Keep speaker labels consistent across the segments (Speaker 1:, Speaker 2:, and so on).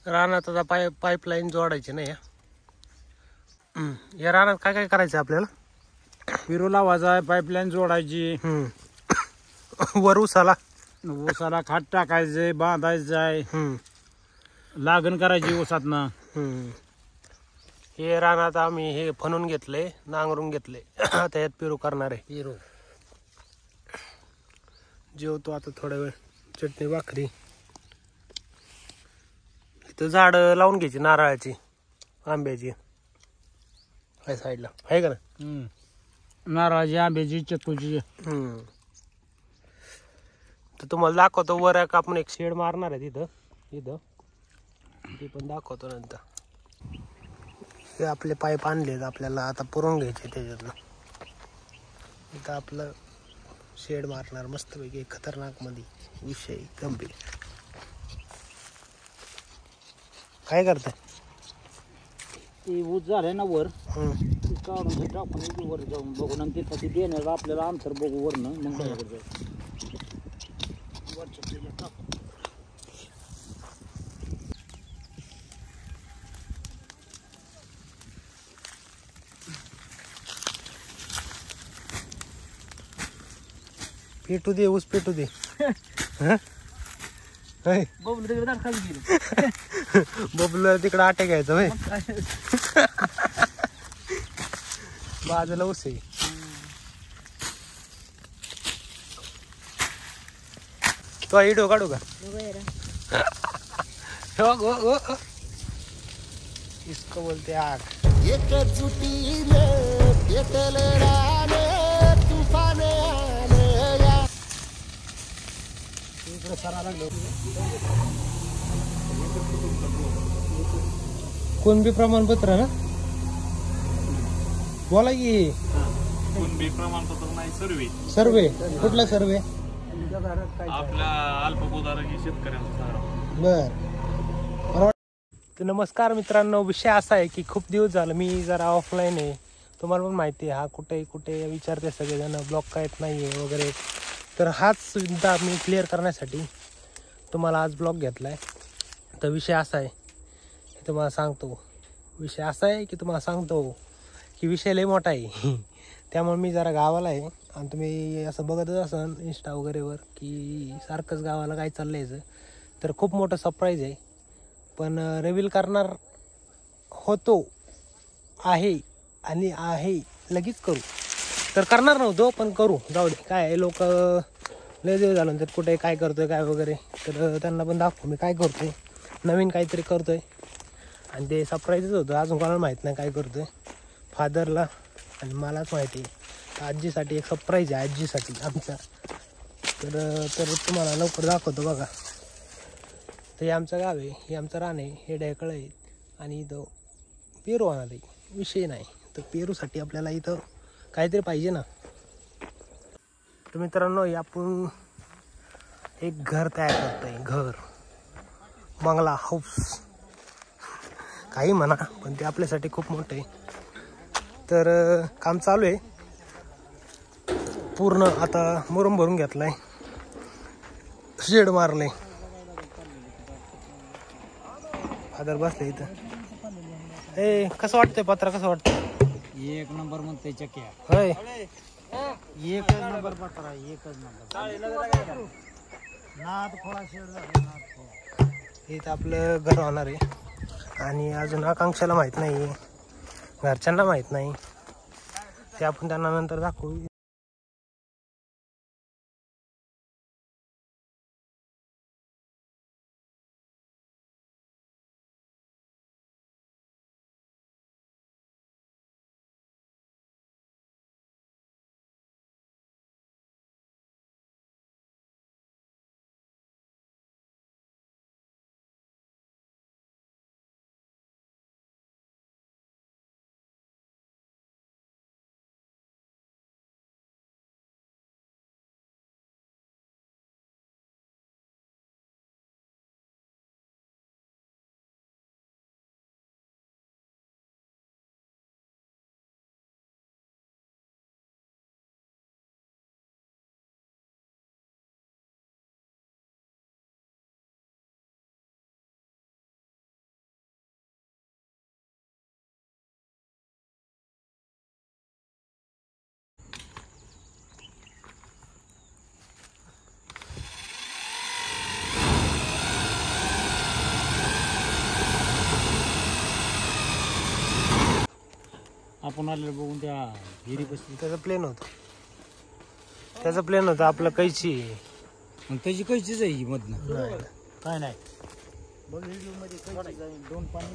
Speaker 1: रानात आता पाईपलाईन जोडायची नाही. या रानात काय काय करायचं आपल्याला?
Speaker 2: पेरू लावायचा आहे, पाईपलाईन जोडायची,
Speaker 1: वर उसाला
Speaker 2: खाट टाकायचंय, बांधायचं आहे, लागण करायची ऊसातनं.
Speaker 1: हे रानात आम्ही हे फणून घेतले, नांगरून घेतले. आता यात पेरू करणार आहे.
Speaker 2: पेरू
Speaker 1: जेवतो आता थोडा वेळ, चटणी भाकरी. इथं झाड लावून घ्यायची नारळाची, आंब्याची काय साईडला आहे का ना?
Speaker 2: नारळाची, आंब्याची, चिक्कूची.
Speaker 1: तर तुम्हाला दाखवतो. वर आपण एक शेड मारणार आहे तिथं ते पण दाखवतो नंतर. हे आपले पाईप आणलेत, आपल्याला आता पुरवून घ्यायचे त्याच्यातनं. इथं आपलं शेड मारणार मस्तपैकी खतरनाक मध्ये. विषय गंभीर. काय करताय?
Speaker 2: ते ऊस झालंय ना वर, ते काढून टाकून वर जाऊन बघून आणि तिथं ते देणार आपल्याला अंतर बघू वरनं, मग वरच्या टाकून.
Speaker 1: पेटू दे, ऊस पेटू दे.
Speaker 2: बबलू तिकडे खाली गेलो.
Speaker 1: बबलू तिकडे आटे घ्यायचं भाई. बाजूला ऊस आहे. तो व्हिडिओ काढू का? इसको बोलते आग. कुणबी प्रमाणपत्र ना? बोला की.
Speaker 3: कुणबी प्रमाणपत्र नाही, सर्वे.
Speaker 1: सर्वे कुठला सर्वे?
Speaker 3: आपल्या अल्पभूधारक शेतकऱ्यांचा.
Speaker 1: बर. तर नमस्कार मित्रांनो, विषय असा आहे की खूप दिवस झालं मी जरा ऑफलाईन आहे. तुम्हाला पण माहिती आहे, हा कुठे विचारते सगळेजण, ब्लॉग काय येत नाही आहे वगैरे. तर हाच सुद्धा मी क्लिअर करण्यासाठी तुम्हाला आज ब्लॉग घेतला आहे. तर विषय असा आहे की तुम्हाला सांगतो की विषय लय मोठा आहे. त्यामुळे मी जरा गावाला आहे आणि तुम्ही असं बघतच असाल इंस्टा वगैरेवर की सारखंच गावाला काय चाललं यायचं. तर खूप मोठं सरप्राईज आहे, पण रिव्हील करणार होतो आहे आणि आहे लगेच करू. तर करणार नव्हतो पण करू, जाऊ दे. काय आहे, लोक लय दिवस झालं तर कुठे काय करतोय काय वगैरे, तर त्यांना पण दाखवू मी काय करतोय. नवीन काहीतरी करतोय आणि ते सरप्राईजच होतं. अजून कोणाला माहीत नाही काय करतोय. फादरला आणि मलाच माहिती. आजीसाठी एक सरप्राईज आहे, आजीसाठी आमच्या. तर तुम्हाला लवकर दाखवतो बघा. तर हे आमचं गाव आहे, हे आमचं रान आहे, हे ढेकळं आहेत आणि इथं पेरू होणार आहे. विषय नाही. तर पेरूसाठी आपल्याला इथं काहीतरी पाहिजे ना. तर मित्रांनो, आपण एक घर तयार करतोय. घर, बंगला, हाऊस, काही म्हणा, पण ते आपल्यासाठी खूप मोठं आहे. तर काम चालू आहे पूर्ण. आता मुरुम भरून घेतलाय, शेड मारले. फादर बसले इथं. कसं वाटतंय पत्रा, कसं वाटतंय?
Speaker 2: एक नंबर म्हणते चक्या.
Speaker 1: होय,
Speaker 2: एकच नंबर पत्रा, एकच नंबर. नाद खोळा शेड झाला, नाद खोळा.
Speaker 1: इथं आपलं घर होणार आहे आणि अजून आकांक्षाला माहीत नाही, घरच्यांना माहीत नाही. ते आपण त्यांना नंतर दाखवू.
Speaker 2: आपण आलेलं बघून त्या हिरी बसली.
Speaker 1: त्याचं प्लेन होतं आपलं कैची.
Speaker 2: मग त्याची कैचीच आहे ही मधनं.
Speaker 1: नाही
Speaker 2: काय नाही बघ व्हिडिओ मध्ये कैची जाईल. दोन पाणी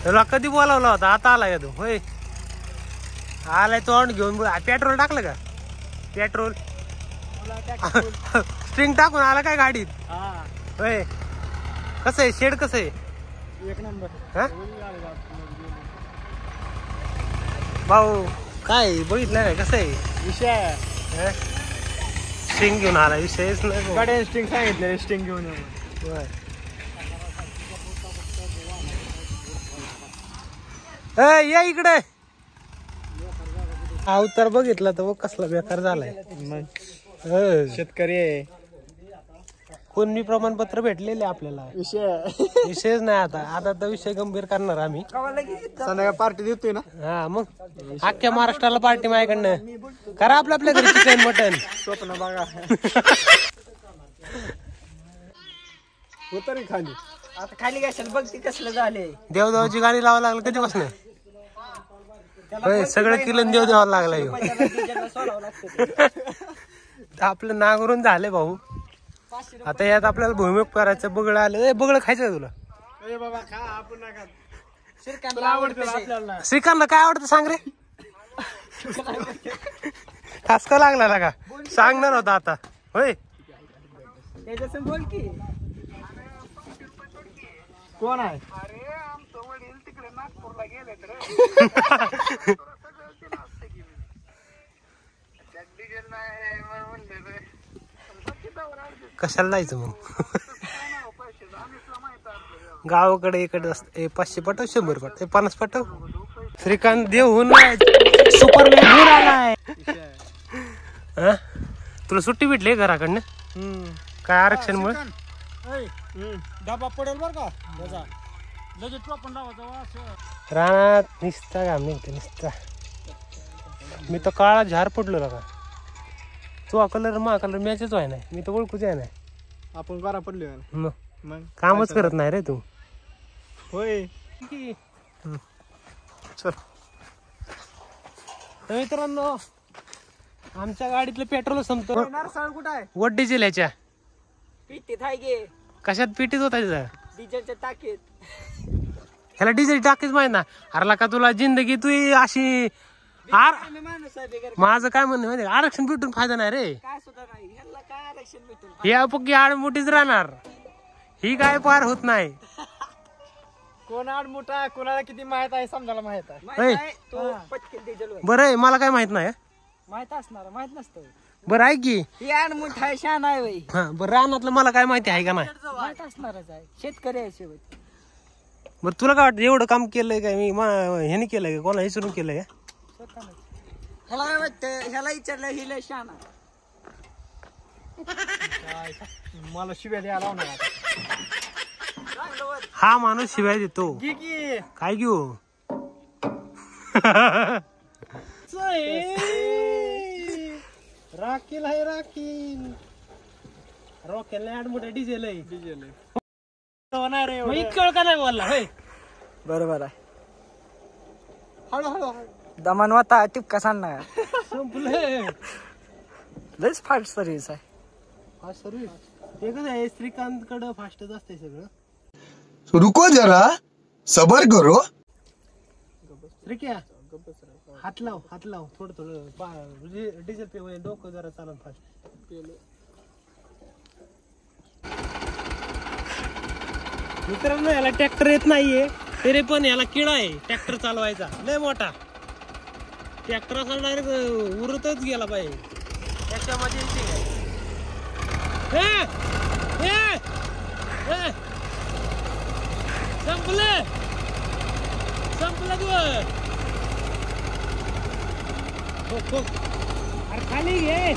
Speaker 1: तुला कधी बोलावला होता? आता आला का तू? होय आलाय तोंड घेऊन. पेट्रोल टाकलं का? पेट्रोल स्ट्रिंग टाकून आला काय गाडीत? होय. कसं आहे शेड? कसं आहे?
Speaker 2: एक नंबर.
Speaker 1: भाऊ काय बघितलं नाही कसं आहे
Speaker 2: विषय?
Speaker 1: स्ट्रिंग घेऊन आला. विषयच नाही.
Speaker 2: गाड्या स्टिंग सांगितलं स्टिंग घेऊन.
Speaker 1: या इकडे. अवतार बघितला तर बघ कसला बेकार झालाय.
Speaker 2: शेतकरी आहे.
Speaker 1: कोणी प्रमाणपत्र भेटलेले आपल्याला. विषयच नाही. आता तर विषय गंभीर करणार आम्ही.
Speaker 2: संध्याकाळ पार्टी देतोय ना.
Speaker 1: हा मग अख्ख्या महाराष्ट्राला पार्टी माझ्याकडनं. करा आपल्या घरी चिकन मटन.
Speaker 2: स्वप्न बघा. उतर खाली. आता खाली कशाला बघ ती कसलं झाले.
Speaker 1: देवदेवाची गाडी लावावं लागलं कधीपासून. सगळं किलन देव द्यावं लागलं. आपलं नांगरून झाले भाऊ. आता यात आपल्याला भूमिक करायचं. बगळ आलं. बगळ खायचं तुला? श्रीकांतला काय आवडतं सांग रे. ठसका लागला का? सांगणार होता आता. होय
Speaker 2: बोल की कोण आहे?
Speaker 1: कशाला जायचं मग? गावाकडे इकडे असते. 500 पाठव, 100 पाठव, 50 पाठव. श्रीकांत देऊन सुपरमॅन घेऊन आलाय. तुला सुट्टी भेटली घराकडनं? काय आरक्षण मुळे?
Speaker 2: डबा पडेल बर का.
Speaker 1: रानात निसता घाम निघते निसता. मी तर काळा झार पडलो का. तो कलर मा कलर मॅचच व्हाय नाही. मी तर ओळखूच आहे नाही.
Speaker 2: आपण गारा पडलो
Speaker 1: मग कामच करत नाही रे तू.
Speaker 2: होय.
Speaker 1: चल तर मित्रांनो आमच्या गाडीतलं पेट्रोल संपतं.
Speaker 2: कुठं आहे?
Speaker 1: वड्डी जिल्ह्याच्या
Speaker 2: पिटीत आहे गे.
Speaker 1: कशात पिटीत होता तिथं?
Speaker 2: डिझेलच्या टाकीत.
Speaker 1: ह्याला डिझेल टाकीच माहित ना. हरला का तुला जिंदगी तू अशी. माझं काय म्हणणं माहिती, आरक्षण भेटून फायदा नाही रे.
Speaker 2: काय सुद्धा नाही. ह्याला काय आरक्षण भेटून?
Speaker 1: ही अपकी आडमुठीच राहणार. ही काय पार होत नाही.
Speaker 2: कोण आडमुठा कोणाला किती माहित आहे समजायला माहित आहे.
Speaker 1: बरं आहे मला काय माहित नाही.
Speaker 2: माहित असणार माहित नसतं.
Speaker 1: बरं आहे की
Speaker 2: ही आडमुठा आहे शान आहे वय.
Speaker 1: हा बरं रानातलं मला काय माहिती आहे का नाही.
Speaker 2: माहित असणारच आहे. शेतकरी आहे शेवट.
Speaker 1: बरं तुला काय वाटतं एवढं काम केलंय काय मी ह्याने केलंय का कोणा विचारून केलंय का?
Speaker 2: ह्याला काय वाटतं? ह्याला विचारलं हिला शान. मला शिव्या द्यायला लावणार.
Speaker 1: हा माणूस शिवाय देतो. काय घेऊ? राखील आहे राखील. रॉकेल नाही आडमोठा डिझेल आहे. इतकं का नाही बोलला? होय
Speaker 2: बरोबर आहे. हळूहळू दमान वाता टिपका सांगणार.
Speaker 1: संपलं.
Speaker 2: लयच फास्ट सर्व्हिस आहे.
Speaker 1: फास्ट सर्व्हिस ते कसं आहे श्रीकांत कडे फास्टच असते सगळं.
Speaker 4: रुको जरा सबर करो.
Speaker 1: श्रीक्या हात लाव थोडं थोडं डिझेल पे डोकं जरा चालत फास्ट. मित्रांनो याला ट्रॅक्टर येत नाहीये तरी पण याला किडा आहे ट्रॅक्टर चालवायचा लय मोठा. ट्रॅक्टर असा डायरेक्ट उरतच गेला पाहिजे त्याच्यामध्ये. संपलं तू. अरे खाली घे.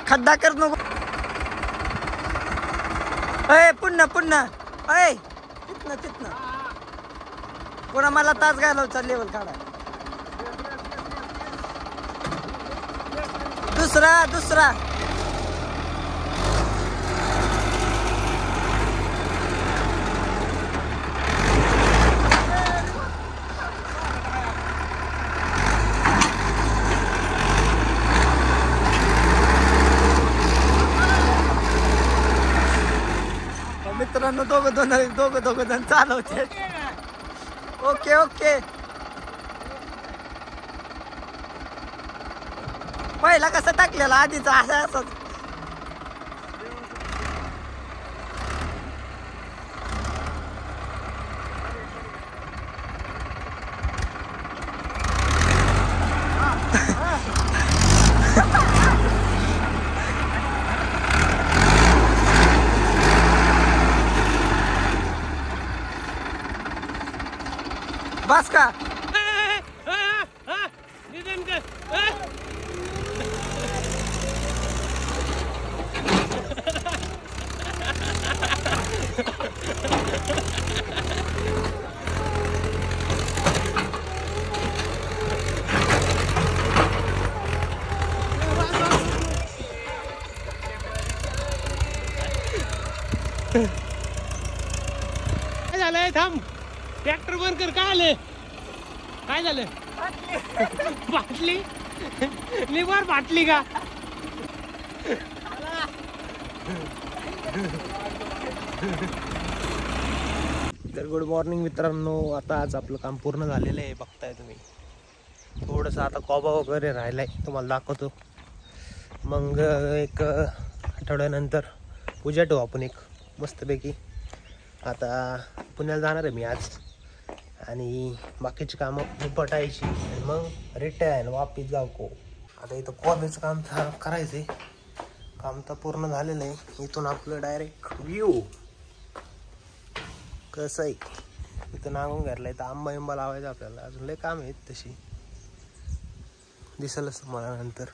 Speaker 2: खड्डा कर नको. अय पुन्हा अय तिथनं पुन्हा मला तास घालवचा लेवल काढा. दुसरा मित्रांनो दोघं जण चालवते. ओके पहिला कसं टाकलेला आधीचा असंच. बस का
Speaker 1: काय झालंय? थांब, ट्रॅक्टर बंद कर. काय झालं? बाटली लिव्हर बाटली का? तर गुड मॉर्निंग मित्रांनो. आता आज आपलं काम पूर्ण झालेलं आहे, बघताय तुम्ही. थोडंसं आता कॉबा वगैरे राहिलाय, तुम्हाला दाखवतो. मग एक आठवड्यानंतर पूजा ठेवू आपण एक मस्तपैकी. आता पुण्याला जाणार आहे मी आज, आणि बाकीची कामं निपटायची आणि मग रिटर्न वापिस जाऊ को. आता इथं कॉबीचं काम करायचं आहे. काम तर पूर्ण झालेलं आहे. इथून आपलं डायरेक्ट व्ह्यू कसं आहे इथं नांगून घरला. इथं आंबा लावायचा आपल्याला. अजून लय काम आहेत तशी, दिसलंच मला नंतर.